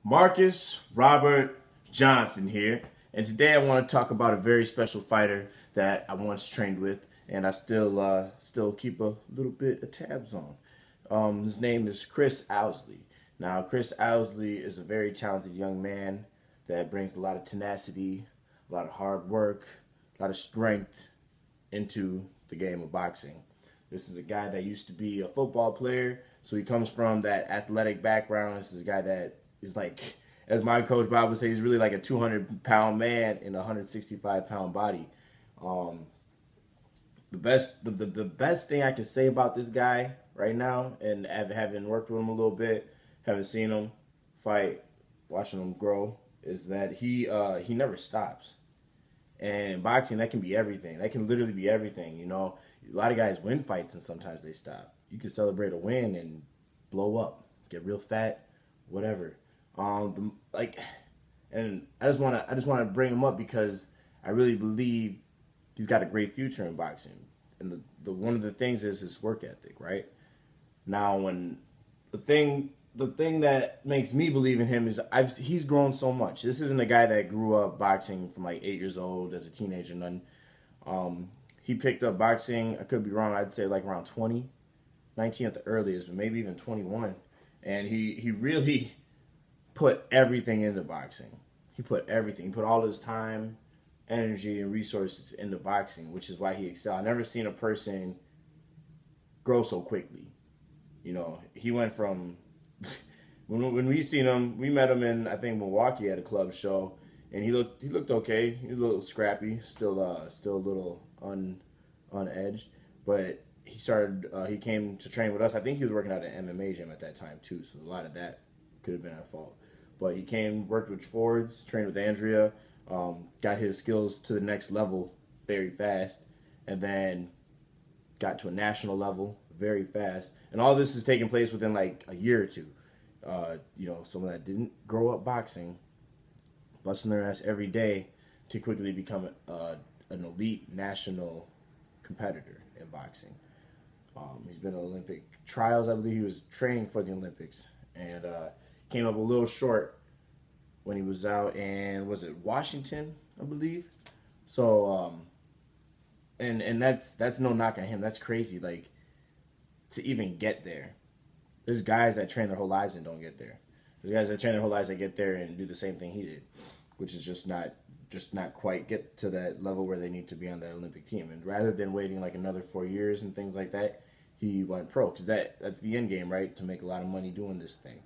Marcus Robert Johnson here, and today I want to talk about a very special fighter that I once trained with, and I still keep a little bit of tabs on. His name is Chris Ousley. Now, Chris Ousley is a very talented young man that brings a lot of tenacity, a lot of hard work, a lot of strength into the game of boxing. This is a guy that used to be a football player, so he comes from that athletic background. This is a guy that is like, as my coach Bob would say, he's really like a 200-pound man in a 165-pound body. The best thing I can say about this guy right now, and having worked with him a little bit, having seen him fight, watching him grow, is that he never stops. And boxing, that can be everything. That can literally be everything. You know, a lot of guys win fights and sometimes they stop. You can celebrate a win and blow up, get real fat, whatever. And I just want to bring him up because I really believe he's got a great future in boxing. And the one of the things is his work ethic, right? Now, when the thing that makes me believe in him is he's grown so much. This isn't a guy that grew up boxing from like 8 years old as a teenager. He picked up boxing, I could be wrong, I'd say like around 20, 19 at the earliest, but maybe even 21. And he really put everything into boxing. He put everything. He put all his time, energy, and resources into boxing, which is why he excelled. I've never seen a person grow so quickly. You know, he went from when we seen him, we met him in, I think, Milwaukee at a club show, and he looked okay. He was a little scrappy, still a little unedged, but he came to train with us. I think he was working at an MMA gym at that time too, so a lot of that could have been at fault. But he came, worked with Fords, trained with Andrea, got his skills to the next level very fast, and then got to a national level very fast. And all this is taking place within like a year or two. You know, someone that didn't grow up boxing, busting their ass every day to quickly become an elite national competitor in boxing. He's been in Olympic trials. I believe he was training for the Olympics, and came up a little short when he was out in, was it Washington, I believe? So, and that's no knock on him. That's crazy. Like, to even get there. There's guys that train their whole lives and don't get there. There's guys that train their whole lives that get there and do the same thing he did, which is just not quite get to that level where they need to be on that Olympic team. And rather than waiting like another 4 years and things like that, he went pro, because that's the end game, right? To make a lot of money doing this thing.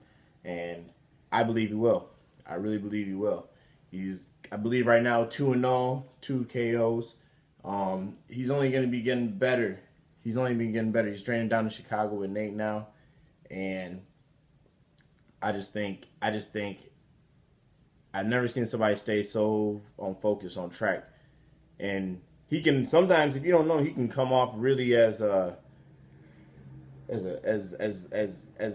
And I believe he will. I really believe he will. I believe right now 2-0, 2 KOs. He's only going to be getting better. He's only been getting better. He's training down in Chicago with Nate now, and I just think I've never seen somebody stay so on focus, on track. And he can sometimes, if you don't know, he can come off really as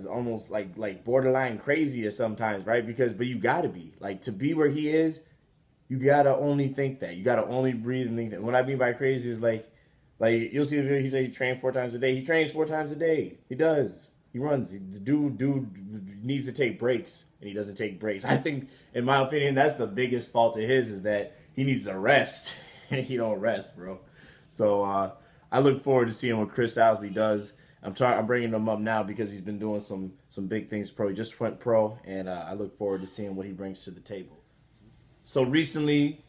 almost like borderline crazy at sometimes, right? But you gotta be, like, to be where he is, you gotta only think that. You gotta only breathe and think that. What I mean by crazy is like you'll see the video, he said he trained 4 times a day. He trains 4 times a day. He does. He runs. The dude needs to take breaks, and he doesn't take breaks. I think, in my opinion, that's the biggest fault of his, is that he needs to rest, and he don't rest, bro. So I look forward to seeing what Chris Ousley does. I'm bringing him up now because he's been doing some big things pro. He just went pro, and I look forward to seeing what he brings to the table. So recently,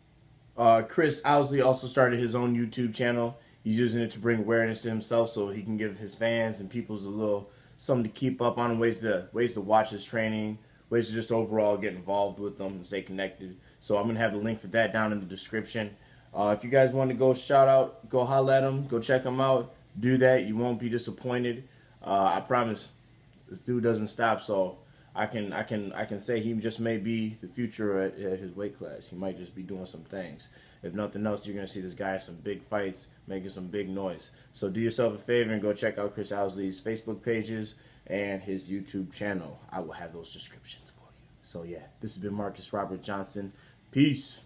Chris Ousley also started his own YouTube channel. He's using it to bring awareness to himself so he can give his fans and people's a little something to keep up on, ways to watch his training, ways to just overall get involved with them and stay connected. So I'm going to have the link for that down in the description. If you guys want to go shout out, go holla at him, go check him out, do that. You won't be disappointed. I promise this dude doesn't stop, so I can say he just may be the future at his weight class. He might just be doing some things. If nothing else, you're going to see this guy in some big fights, making some big noise. So do yourself a favor and go check out Chris Ousley's Facebook pages and his YouTube channel. I will have those descriptions for you. So yeah, this has been Marcus Robert Johnson. Peace.